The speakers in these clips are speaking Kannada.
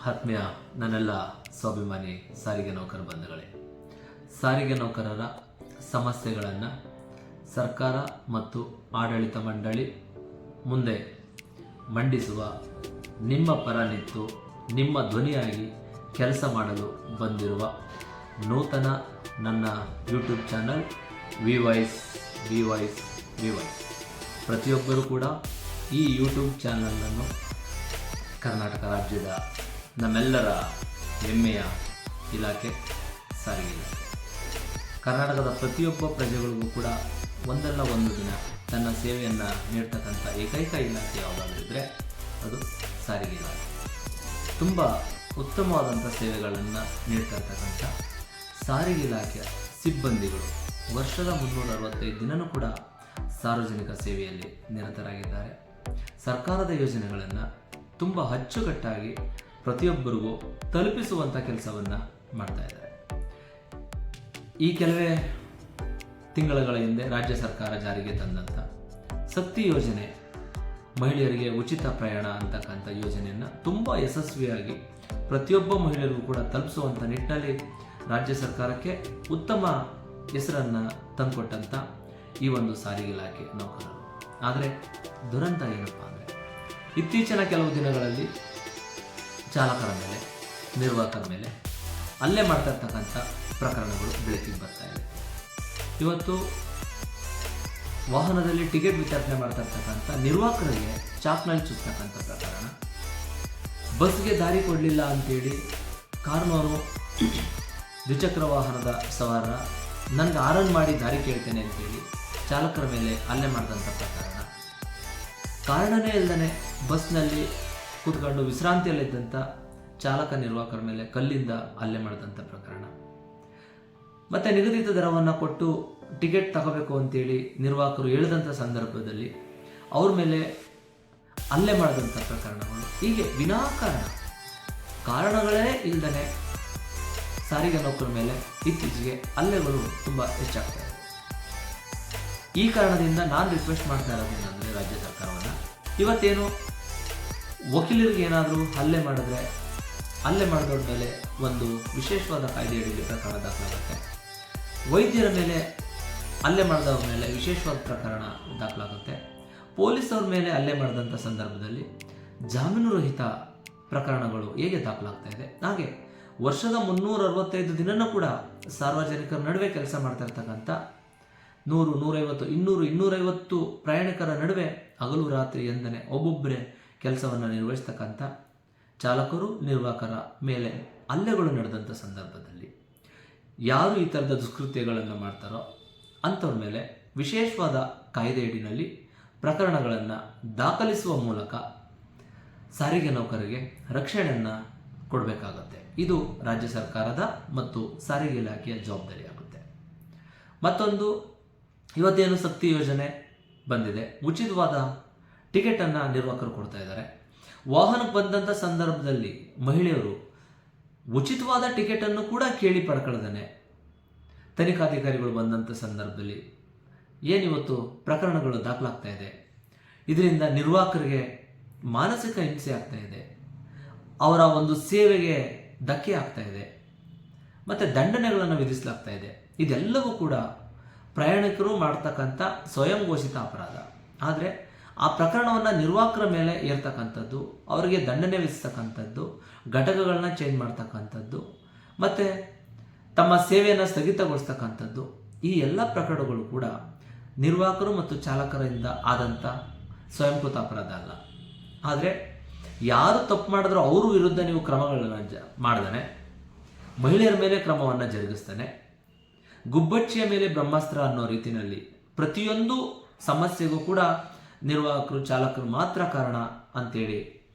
ಆತ್ಮೀಯ ನನ್ನೆಲ್ಲ ಸ್ವಾಭಿಮಾನಿ ಸಾರಿಗೆ ನೌಕರ ಬಂಧುಗಳೇ, ಸಾರಿಗೆ ನೌಕರರ ಸಮಸ್ಯೆಗಳನ್ನು ಸರ್ಕಾರ ಮತ್ತು ಆಡಳಿತ ಮಂಡಳಿ ಮುಂದೆ ಮಂಡಿಸುವ ನಿಮ್ಮ ಪರ ನಿಂತು ನಿಮ್ಮ ಧ್ವನಿಯಾಗಿ ಕೆಲಸ ಮಾಡಲು ಬಂದಿರುವ ನೂತನ ನನ್ನ ಯೂಟ್ಯೂಬ್ ಚಾನಲ್ ವಿ ವಾಯ್ಸ್. ಪ್ರತಿಯೊಬ್ಬರೂ ಕೂಡ ಈ ಯೂಟ್ಯೂಬ್ ಚಾನಲನ್ನು ಕರ್ನಾಟಕ ರಾಜ್ಯದ ನಮ್ಮೆಲ್ಲರ ಹೆಮ್ಮೆಯ ಇಲಾಖೆ ಸಾರಿಗೆ ಇಲಾಖೆ. ಕರ್ನಾಟಕದ ಪ್ರತಿಯೊಬ್ಬ ಪ್ರಜೆಗಳಿಗೂ ಕೂಡ ಒಂದಲ್ಲ ಒಂದು ದಿನ ತನ್ನ ಸೇವೆಯನ್ನು ನೀಡ್ತಕ್ಕಂಥ ಏಕೈಕ ಇಲಾಖೆ ಯಾವುದಾದ್ರೂ ಇದ್ದರೆ ಅದು ಸಾರಿಗೆ ಇಲಾಖೆ. ತುಂಬ ಉತ್ತಮವಾದಂಥ ಸೇವೆಗಳನ್ನು ನೀಡ್ತಾ ಇರ್ತಕ್ಕಂಥ ಸಾರಿಗೆ ಇಲಾಖೆಯ ಸಿಬ್ಬಂದಿಗಳು ವರ್ಷದ 365 ದಿನವೂ ಕೂಡ ಸಾರ್ವಜನಿಕ ಸೇವೆಯಲ್ಲಿ ನಿರತರಾಗಿದ್ದಾರೆ. ಸರ್ಕಾರದ ಯೋಜನೆಗಳನ್ನು ತುಂಬ ಅಚ್ಚುಕಟ್ಟಾಗಿ ಪ್ರತಿಯೊಬ್ಬರಿಗೂ ತಲುಪಿಸುವಂಥ ಕೆಲಸವನ್ನು ಮಾಡ್ತಾ ಇದ್ದಾರೆ. ಈ ಕೆಲವೇ ತಿಂಗಳುಗಳ ಹಿಂದೆ ರಾಜ್ಯ ಸರ್ಕಾರ ಜಾರಿಗೆ ತಂದಂಥ ಶಕ್ತಿ ಯೋಜನೆ, ಮಹಿಳೆಯರಿಗೆ ಉಚಿತ ಪ್ರಯಾಣ ಅಂತಕ್ಕಂಥ ಯೋಜನೆಯನ್ನು ತುಂಬ ಯಶಸ್ವಿಯಾಗಿ ಪ್ರತಿಯೊಬ್ಬ ಮಹಿಳೆಯರಿಗೂ ಕೂಡ ತಲುಪಿಸುವಂಥ ನಿಟ್ಟಿನಲ್ಲಿ ರಾಜ್ಯ ಸರ್ಕಾರಕ್ಕೆ ಉತ್ತಮ ಹೆಸರನ್ನು ತಂದುಕೊಟ್ಟಂಥ ಈ ಒಂದು ಸಾರಿಗೆ ಇಲಾಖೆ ನೌಕರರು. ಆದರೆ ದುರಂತ ಏನಪ್ಪ ಅಂದರೆ, ಇತ್ತೀಚಿನ ಕೆಲವು ದಿನಗಳಲ್ಲಿ ಚಾಲಕರ ಮೇಲೆ, ನಿರ್ವಾಹಕರ ಮೇಲೆ ಹಲ್ಲೆ ಮಾಡ್ತಾ ಇರ್ತಕ್ಕಂಥ ಪ್ರಕರಣಗಳು ಬೆಳಕಿಗೆ ಬರ್ತಾ ಇದೆ. ಇವತ್ತು ವಾಹನದಲ್ಲಿ ಟಿಕೆಟ್ ವಿತರಣೆ ಮಾಡ್ತಾ ಇರ್ತಕ್ಕಂಥ ನಿರ್ವಾಹಕರಿಗೆ ಚಾಕ್ನಲ್ಲಿ ಚುಚ್ಚತಕ್ಕಂಥ ಪ್ರಕರಣ, ಬಸ್ಗೆ ದಾರಿ ಕೊಡಲಿಲ್ಲ ಅಂತೇಳಿ ಕಾರಿನವರು ದ್ವಿಚಕ್ರ ವಾಹನದ ಸವಾರ ನನಗೆ ಆರನ್ ಮಾಡಿ ದಾರಿ ಕೇಳ್ತೇನೆ ಅಂತೇಳಿ ಚಾಲಕರ ಮೇಲೆ ಹಲ್ಲೆ ಮಾಡಿದಂಥ ಪ್ರಕರಣ, ಕಾರಣನೇ ಇಲ್ಲದೇ ಬಸ್ನಲ್ಲಿ ಕೂತ್ಕೊಂಡು ವಿಶ್ರಾಂತಿಯಲ್ಲಿದ್ದಂಥ ಚಾಲಕ ನಿರ್ವಾಹಕರ ಮೇಲೆ ಕಲ್ಲಿಂದ ಹಲ್ಲೆ ಮಾಡಿದಂಥ ಪ್ರಕರಣ, ಮತ್ತು ನಿಗದಿತ ದರವನ್ನು ಕೊಟ್ಟು ಟಿಕೆಟ್ ತಗೋಬೇಕು ಅಂತೇಳಿ ನಿರ್ವಾಹಕರು ಹೇಳಿದಂಥ ಸಂದರ್ಭದಲ್ಲಿ ಅವ್ರ ಮೇಲೆ ಹಲ್ಲೆ ಮಾಡಿದಂಥ ಪ್ರಕರಣಗಳು, ಹೀಗೆ ವಿನಾಕಾರಣ ಕಾರಣಗಳೇ ಇಲ್ಲದೇ ಸಾರಿಗೆ ನೌಕರ ಮೇಲೆ ಇತ್ತೀಚೆಗೆ ಹಲ್ಲೆಗಳು ತುಂಬ ಹೆಚ್ಚಾಗ್ತಾ ಇದೆ. ಈ ಕಾರಣದಿಂದ ನಾನು ರಿಕ್ವೆಸ್ಟ್ ಮಾಡ್ತಾ ಇರೋದೇನೆಂದರೆ ರಾಜ್ಯ ಸರ್ಕಾರವನ್ನು, ಇವತ್ತೇನು ವಕೀಲರಿಗೆ ಏನಾದರೂ ಹಲ್ಲೆ ಮಾಡಿದ್ರೆ ಹಲ್ಲೆ ಮಾಡಿದವ್ರ ಮೇಲೆ ಒಂದು ವಿಶೇಷವಾದ ಕಾಯ್ದೆಯಡಿಯಲ್ಲಿ ಪ್ರಕರಣ ದಾಖಲಾಗುತ್ತೆ. ವೈದ್ಯರ ಮೇಲೆ ಹಲ್ಲೆ ಮಾಡಿದವ್ರ ಮೇಲೆ ವಿಶೇಷವಾದ ಪ್ರಕರಣ ದಾಖಲಾಗುತ್ತೆ. ಪೊಲೀಸವ್ರ ಮೇಲೆ ಹಲ್ಲೆ ಮಾಡಿದಂಥ ಸಂದರ್ಭದಲ್ಲಿ ಜಾಮೀನು ರಹಿತ ಪ್ರಕರಣಗಳು ಹೇಗೆ ದಾಖಲಾಗ್ತಾ ಇದೆ, ಹಾಗೆ ವರ್ಷದ 365 ದಿನನೂ ಕೂಡ ಸಾರ್ವಜನಿಕರ ನಡುವೆ ಕೆಲಸ ಮಾಡ್ತಾ ಇರ್ತಕ್ಕಂಥ 100, 150, 200, 250 ಪ್ರಯಾಣಿಕರ ನಡುವೆ ಹಗಲು ರಾತ್ರಿ ಎಂದನೆ ಒಬ್ಬೊಬ್ಬರೇ ಕೆಲಸವನ್ನು ನಿರ್ವಹಿಸ್ತಕ್ಕಂಥ ಚಾಲಕರು, ನಿರ್ವಾಹಕರ ಮೇಲೆ ಹಲ್ಲೆಗಳು ನಡೆದಂಥ ಸಂದರ್ಭದಲ್ಲಿ ಯಾರು ಈ ಥರದ ದುಷ್ಕೃತ್ಯಗಳನ್ನು ಮಾಡ್ತಾರೋ ಅಂಥವ್ರ ಮೇಲೆ ವಿಶೇಷವಾದ ಕಾಯ್ದೆಯಡಿನಲ್ಲಿ ಪ್ರಕರಣಗಳನ್ನು ದಾಖಲಿಸುವ ಮೂಲಕ ಸಾರಿಗೆ ನೌಕರರಿಗೆ ರಕ್ಷಣೆಯನ್ನು ಕೊಡಬೇಕಾಗುತ್ತೆ. ಇದು ರಾಜ್ಯ ಸರ್ಕಾರದ ಮತ್ತು ಸಾರಿಗೆ ಇಲಾಖೆಯ ಜವಾಬ್ದಾರಿಯಾಗುತ್ತೆ. ಮತ್ತೊಂದು, ಇವತ್ತೇನು ಶಕ್ತಿ ಯೋಜನೆ ಬಂದಿದೆ, ಉಚಿತವಾದ ಟಿಕೆಟನ್ನು ನಿರ್ವಾಹಕರು ಕೊಡ್ತಾ ಇದ್ದಾರೆ. ವಾಹನಕ್ಕೆ ಬಂದಂಥ ಸಂದರ್ಭದಲ್ಲಿ ಮಹಿಳೆಯರು ಉಚಿತವಾದ ಟಿಕೆಟನ್ನು ಕೂಡ ಕೇಳಿ ಪಡ್ಕೊಳ್ದೇನೆ ತನಿಖಾಧಿಕಾರಿಗಳು ಬಂದಂಥ ಸಂದರ್ಭದಲ್ಲಿ ಏನಿವತ್ತು ಪ್ರಕರಣಗಳು ದಾಖಲಾಗ್ತಾ ಇದೆ. ಇದರಿಂದ ನಿರ್ವಾಹಕರಿಗೆ ಮಾನಸಿಕ ಹಿಂಸೆ ಆಗ್ತಾ ಇದೆ, ಅವರ ಒಂದು ಸೇವೆಗೆ ಧಕ್ಕೆ ಆಗ್ತಾ ಇದೆ, ಮತ್ತು ದಂಡನೆಗಳನ್ನು ವಿಧಿಸಲಾಗ್ತಾ ಇದೆ. ಇದೆಲ್ಲವೂ ಕೂಡ ಪ್ರಯಾಣಿಕರು ಮಾಡ್ತಕ್ಕಂಥ ಸ್ವಯಂ ಘೋಷಿತ ಅಪರಾಧ. ಆದರೆ ಆ ಪ್ರಕರಣವನ್ನು ನಿರ್ವಾಹಕರ ಮೇಲೆ ಏರ್ತಕ್ಕಂಥದ್ದು, ಅವರಿಗೆ ದಂಡನೆ ವಿಧಿಸ್ತಕ್ಕಂಥದ್ದು, ಘಟಕಗಳನ್ನ ಚೇಂಜ್ ಮಾಡ್ತಕ್ಕಂಥದ್ದು, ಮತ್ತು ತಮ್ಮ ಸೇವೆಯನ್ನು ಸ್ಥಗಿತಗೊಳಿಸ್ತಕ್ಕಂಥದ್ದು, ಈ ಎಲ್ಲ ಪ್ರಕರಣಗಳು ಕೂಡ ನಿರ್ವಾಹಕರು ಮತ್ತು ಚಾಲಕರಿಂದ ಆದಂಥ ಸ್ವಯಂಕೃತ ಅಪರಾಧ ಅಲ್ಲ. ಆದರೆ ಯಾರು ತಪ್ಪು ಮಾಡಿದ್ರೂ ಅವ್ರ ವಿರುದ್ಧ ನೀವು ಕ್ರಮಗಳನ್ನು ಮಾಡ್ದಾನೆ, ಮಹಿಳೆಯರ ಮೇಲೆ ಕ್ರಮವನ್ನು ಜರುಗಿಸ್ತಾನೆ, ಗುಬ್ಬಚ್ಚಿಯ ಮೇಲೆ ಬ್ರಹ್ಮಾಸ್ತ್ರ ಅನ್ನೋ ರೀತಿಯಲ್ಲಿ ಪ್ರತಿಯೊಂದು ಸಮಸ್ಯೆಗೂ ಕೂಡ ನಿರ್ವಾಹಕರು, ಚಾಲಕರು ಮಾತ್ರ ಕಾರಣ ಅಂತೇಳಿ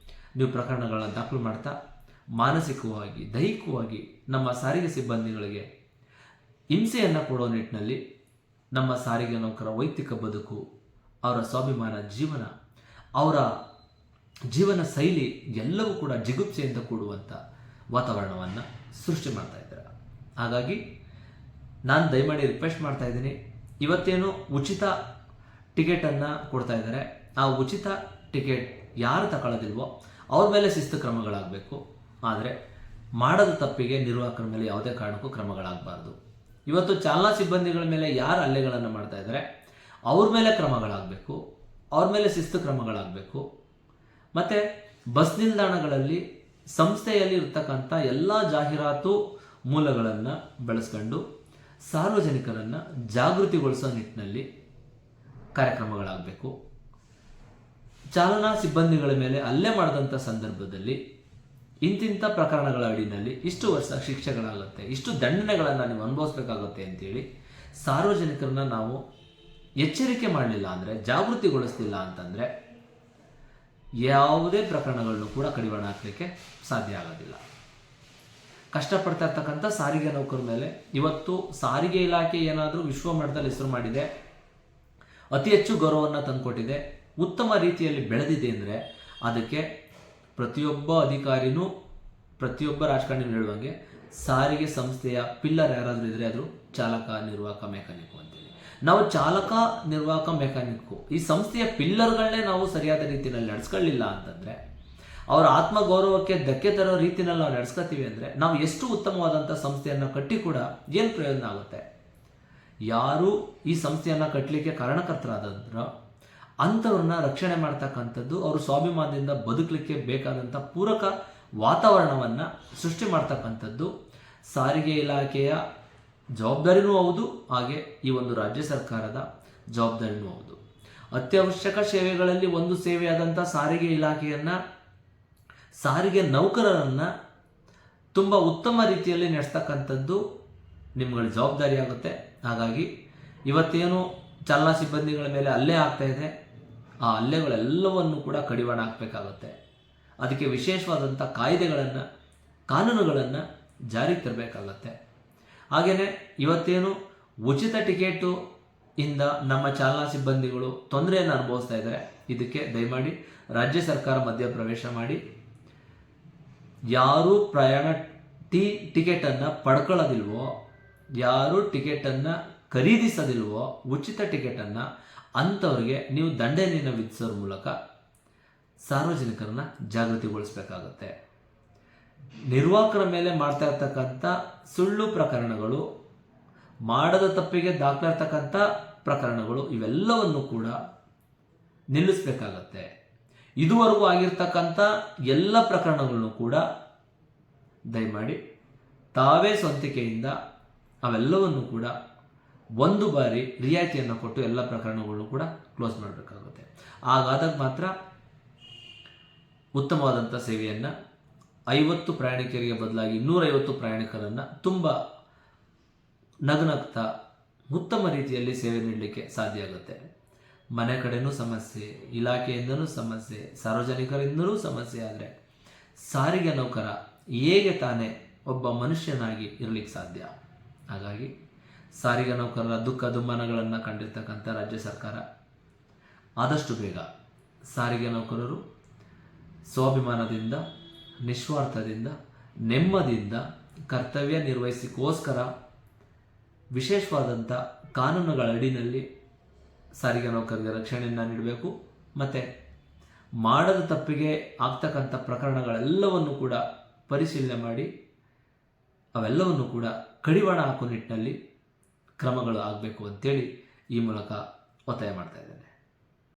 ನೀವು ಪ್ರಕರಣಗಳನ್ನು ದಾಖಲು ಮಾಡ್ತಾ ಮಾನಸಿಕವಾಗಿ, ದೈಹಿಕವಾಗಿ ನಮ್ಮ ಸಾರಿಗೆ ಸಿಬ್ಬಂದಿಗಳಿಗೆ ಹಿಂಸೆಯನ್ನು ಕೊಡೋ ನಿಟ್ಟಿನಲ್ಲಿ ನಮ್ಮ ಸಾರಿಗೆ ನೌಕರ ವೈಯಕ್ತಿಕ ಬದುಕು, ಅವರ ಸ್ವಾಭಿಮಾನ ಜೀವನ, ಅವರ ಜೀವನ ಶೈಲಿ ಎಲ್ಲವೂ ಕೂಡ ಜಿಗುಪ್ಸೆಯಿಂದ ಕೂಡುವಂಥ ವಾತಾವರಣವನ್ನು ಸೃಷ್ಟಿ ಮಾಡ್ತಾ ಇದ್ದಾರೆ. ಹಾಗಾಗಿ ನಾನು ದಯಮಾಡಿ ರಿಕ್ವೆಸ್ಟ್ ಮಾಡ್ತಾ ಇದ್ದೀನಿ, ಇವತ್ತೇನು ಉಚಿತ ಟಿಕೆಟನ್ನು ಕೊಡ್ತಾ ಇದ್ದಾರೆ, ಆ ಉಚಿತ ಟಿಕೆಟ್ ಯಾರು ತಗೊಳ್ಳೋದಿಲ್ವೋ ಅವ್ರ ಮೇಲೆ ಶಿಸ್ತು ಕ್ರಮಗಳಾಗಬೇಕು. ಆದರೆ ಮಾಡದ ತಪ್ಪಿಗೆ ನಿರ್ವಾಹಕರ ಮೇಲೆ ಯಾವುದೇ ಕಾರಣಕ್ಕೂ ಕ್ರಮಗಳಾಗಬಾರ್ದು. ಇವತ್ತು ಚಾಲನಾ ಸಿಬ್ಬಂದಿಗಳ ಮೇಲೆ ಯಾರು ಹಲ್ಲೆಗಳನ್ನು ಮಾಡ್ತಾ ಇದ್ದಾರೆ ಅವ್ರ ಮೇಲೆ ಕ್ರಮಗಳಾಗಬೇಕು, ಅವ್ರ ಮೇಲೆ ಶಿಸ್ತು ಕ್ರಮಗಳಾಗಬೇಕು. ಮತ್ತು ಬಸ್ ನಿಲ್ದಾಣಗಳಲ್ಲಿ ಸಂಸ್ಥೆಯಲ್ಲಿ ಇರ್ತಕ್ಕಂಥ ಎಲ್ಲ ಜಾಹೀರಾತು ಮೂಲಗಳನ್ನು ಬಳಸ್ಕೊಂಡು ಸಾರ್ವಜನಿಕರನ್ನು ಜಾಗೃತಿಗೊಳಿಸೋ ನಿಟ್ಟಿನಲ್ಲಿ ಕಾರ್ಯಕ್ರಮಗಳಾಗಬೇಕು. ಚಾಲನಾ ಸಿಬ್ಬಂದಿಗಳ ಮೇಲೆ ಹಲ್ಲೆ ಮಾಡಿದಂಥ ಸಂದರ್ಭದಲ್ಲಿ ಇಂತಿಂಥ ಪ್ರಕರಣಗಳ ಅಡಿನಲ್ಲಿ ಇಷ್ಟು ವರ್ಷ ಶಿಕ್ಷೆಗಳಾಗುತ್ತೆ, ಇಷ್ಟು ದಂಡನೆಗಳನ್ನು ನೀವು ಅನುಭವಿಸ್ಬೇಕಾಗುತ್ತೆ ಅಂತೇಳಿ ಸಾರ್ವಜನಿಕರನ್ನ ನಾವು ಎಚ್ಚರಿಕೆ ಮಾಡಲಿಲ್ಲ ಅಂದರೆ, ಜಾಗೃತಿಗೊಳಿಸಲಿಲ್ಲ ಅಂತಂದರೆ ಯಾವುದೇ ಪ್ರಕರಣಗಳನ್ನು ಕೂಡ ಕಡಿವಾಣ ಹಾಕಲಿಕ್ಕೆ ಸಾಧ್ಯ ಆಗೋದಿಲ್ಲ. ಕಷ್ಟಪಡ್ತಾ ಇರ್ತಕ್ಕಂಥ ಸಾರಿಗೆ ನೌಕರ ಮೇಲೆ ಇವತ್ತು ಸಾರಿಗೆ ಇಲಾಖೆ ಏನಾದರೂ ವಿಶ್ವ ಮಟ್ಟದಲ್ಲಿ ಹೆಸರು ಮಾಡಿದೆ, ಅತಿ ಹೆಚ್ಚು ಗೌರವವನ್ನು ತಂದುಕೊಟ್ಟಿದೆ, ಉತ್ತಮ ರೀತಿಯಲ್ಲಿ ಬೆಳೆದಿದೆ ಅಂದರೆ ಅದಕ್ಕೆ ಪ್ರತಿಯೊಬ್ಬ ಅಧಿಕಾರಿನೂ ಪ್ರತಿಯೊಬ್ಬ ರಾಜಕಾರಣಿ ಹೇಳುವಂಗೆ ಸಾರಿಗೆ ಸಂಸ್ಥೆಯ ಪಿಲ್ಲರ್ ಯಾರಾದರೂ ಇದ್ದರೆ ಅದು ಚಾಲಕ, ನಿರ್ವಾಹಕ, ಮೆಕ್ಯಾನಿಕ್ಕು ಅಂತೇಳಿ. ನಾವು ಚಾಲಕ, ನಿರ್ವಾಹಕ, ಮೆಕ್ಯಾನಿಕ್ಕು ಈ ಸಂಸ್ಥೆಯ ಪಿಲ್ಲರ್ಗಳನ್ನೇ ನಾವು ಸರಿಯಾದ ರೀತಿಯಲ್ಲಿ ನಡೆಸ್ಕೊಳ್ಳಿಲ್ಲ ಅಂತಂದರೆ, ಅವರ ಆತ್ಮಗೌರವಕ್ಕೆ ಧಕ್ಕೆ ತರೋ ರೀತಿಯಲ್ಲಿ ನಾವು ನಡೆಸ್ಕೊತೀವಿ ಅಂದರೆ ನಾವು ಎಷ್ಟು ಉತ್ತಮವಾದಂಥ ಸಂಸ್ಥೆಯನ್ನು ಕಟ್ಟಿ ಕೂಡ ಏನು ಪ್ರಯೋಜನ ಆಗುತ್ತೆ? ಯಾರು ಈ ಸಂಸ್ಥೆಯನ್ನು ಕಟ್ಟಲಿಕ್ಕೆ ಕಾರಣಕರ್ತರಾದಂದ್ರೆ ಅಂಥವ್ರನ್ನ ರಕ್ಷಣೆ ಮಾಡ್ತಕ್ಕಂಥದ್ದು, ಅವರು ಸ್ವಾಭಿಮಾನದಿಂದ ಬದುಕಲಿಕ್ಕೆ ಬೇಕಾದಂಥ ಪೂರಕ ವಾತಾವರಣವನ್ನು ಸೃಷ್ಟಿ ಮಾಡ್ತಕ್ಕಂಥದ್ದು ಸಾರಿಗೆ ಇಲಾಖೆಯ ಜವಾಬ್ದಾರಿನೂ ಹೌದು, ಹಾಗೆ ಈ ಒಂದು ರಾಜ್ಯ ಸರ್ಕಾರದ ಜವಾಬ್ದಾರಿನೂ ಹೌದು. ಅತ್ಯವಶ್ಯಕ ಸೇವೆಗಳಲ್ಲಿ ಒಂದು ಸೇವೆಯಾದಂಥ ಸಾರಿಗೆ ಇಲಾಖೆಯನ್ನು, ಸಾರಿಗೆ ನೌಕರರನ್ನು ತುಂಬ ಉತ್ತಮ ರೀತಿಯಲ್ಲಿ ನಡೆಸ್ತಕ್ಕಂಥದ್ದು ನಿಮ್ಗಳ ಜವಾಬ್ದಾರಿ ಆಗುತ್ತೆ. ಹಾಗಾಗಿ ಇವತ್ತೇನು ಚಾಲನಾ ಸಿಬ್ಬಂದಿಗಳ ಮೇಲೆ ಹಲ್ಲೆ ಆಗ್ತಾ ಇದೆ, ಆ ಹಲ್ಲೆಗಳೆಲ್ಲವನ್ನು ಕೂಡ ಕಡಿವಾಣ ಹಾಕಬೇಕಾಗುತ್ತೆ. ಅದಕ್ಕೆ ವಿಶೇಷವಾದಂಥ ಕಾಯ್ದೆಗಳನ್ನು, ಕಾನೂನುಗಳನ್ನು ಜಾರಿಗೆ ತರಬೇಕಾಗತ್ತೆ. ಹಾಗೆಯೇ ಇವತ್ತೇನು ಉಚಿತ ಟಿಕೆಟು ಇಂದ ನಮ್ಮ ಚಾಲನಾ ಸಿಬ್ಬಂದಿಗಳು ತೊಂದರೆಯನ್ನು ಅನುಭವಿಸ್ತಾ ಇದ್ದಾರೆ, ಇದಕ್ಕೆ ದಯಮಾಡಿ ರಾಜ್ಯ ಸರ್ಕಾರ ಮಧ್ಯಪ್ರವೇಶ ಮಾಡಿ ಯಾರು ಪ್ರಯಾಣ ಟಿಕೆಟನ್ನು ಪಡ್ಕೊಳ್ಳೋದಿಲ್ವೋ, ಯಾರು ಟಿಕೆಟನ್ನು ಖರೀದಿಸೋದಿಲ್ವೋ ಉಚಿತ ಟಿಕೆಟನ್ನು, ಅಂಥವ್ರಿಗೆ ನೀವು ದಂಡನೆಯನ್ನು ವಿಧಿಸೋದ್ರ ಮೂಲಕ ಸಾರ್ವಜನಿಕರನ್ನ ಜಾಗೃತಿಗೊಳಿಸಬೇಕಾಗತ್ತೆ. ನಿರ್ವಾಹಕರ ಮೇಲೆ ಮಾಡ್ತಾ ಇರ್ತಕ್ಕಂಥ ಸುಳ್ಳು ಪ್ರಕರಣಗಳು, ಮಾಡದ ತಪ್ಪಿಗೆ ದಾಖಲಿರ್ತಕ್ಕಂಥ ಪ್ರಕರಣಗಳು, ಇವೆಲ್ಲವನ್ನು ಕೂಡ ನಿಲ್ಲಿಸಬೇಕಾಗತ್ತೆ. ಇದುವರೆಗೂ ಆಗಿರ್ತಕ್ಕಂಥ ಎಲ್ಲ ಪ್ರಕರಣಗಳನ್ನು ಕೂಡ ದಯಮಾಡಿ ತಾವೇ ಸ್ವಂತಿಕೆಯಿಂದ ಅವೆಲ್ಲವನ್ನು ಕೂಡ ಒಂದು ಬಾರಿ ರಿಯಾಯಿತಿಯನ್ನು ಕೊಟ್ಟು ಎಲ್ಲ ಪ್ರಕರಣಗಳನ್ನು ಕೂಡ ಕ್ಲೋಸ್ ಮಾಡಬೇಕಾಗುತ್ತೆ. ಹಾಗಾದಾಗ ಮಾತ್ರ ಉತ್ತಮವಾದಂಥ ಸೇವೆಯನ್ನು 50 ಪ್ರಯಾಣಿಕರಿಗೆ ಬದಲಾಗಿ 250 ಪ್ರಯಾಣಿಕರನ್ನು ತುಂಬ ನಗುನಗ್ತಾ ಉತ್ತಮ ರೀತಿಯಲ್ಲಿ ಸೇವೆ ನೀಡಲಿಕ್ಕೆ ಸಾಧ್ಯ ಆಗುತ್ತೆ. ಮನೆ ಕಡೆನೂ ಸಮಸ್ಯೆ, ಇಲಾಖೆಯಿಂದನೂ ಸಮಸ್ಯೆ, ಸಾರ್ವಜನಿಕರಿಂದಲೂ ಸಮಸ್ಯೆ ಆದರೆ ಸಾರಿಗೆ ನೌಕರ ಹೇಗೆ ತಾನೇ ಒಬ್ಬ ಮನುಷ್ಯನಾಗಿ ಇರಲಿಕ್ಕೆ ಸಾಧ್ಯ? ಹಾಗಾಗಿ ಸಾರಿಗೆ ನೌಕರರ ದುಃಖ ದುಮ್ಮಾನಗಳನ್ನು ಕಂಡಿರ್ತಕ್ಕಂಥ ರಾಜ್ಯ ಸರ್ಕಾರ ಆದಷ್ಟು ಬೇಗ ಸಾರಿಗೆ ನೌಕರರು ಸ್ವಾಭಿಮಾನದಿಂದ, ನಿಸ್ವಾರ್ಥದಿಂದ, ನೆಮ್ಮದಿಯಿಂದ ಕರ್ತವ್ಯ ನಿರ್ವಹಿಸಿಕೋಸ್ಕರ ವಿಶೇಷವಾದಂಥ ಕಾನೂನುಗಳ ಅಡಿನಲ್ಲಿ ಸಾರಿಗೆ ನೌಕರರಿಗೆ ರಕ್ಷಣೆಯನ್ನು ನೀಡಬೇಕು. ಮತ್ತು ಮಾಡದ ತಪ್ಪಿಗೆ ಆಗ್ತಕ್ಕಂಥ ಪ್ರಕರಣಗಳೆಲ್ಲವನ್ನು ಕೂಡ ಪರಿಶೀಲನೆ ಮಾಡಿ ಅವೆಲ್ಲವನ್ನು ಕೂಡ ಕಡಿವಾಣ ಹಾಕೋ ನಿಟ್ಟಿನಲ್ಲಿ ಕ್ರಮಗಳು ಆಗಬೇಕು ಅಂತೇಳಿ ಈ ಮೂಲಕ ಒತ್ತಾಯ ಮಾಡ್ತಾ ಇದ್ದೇನೆ.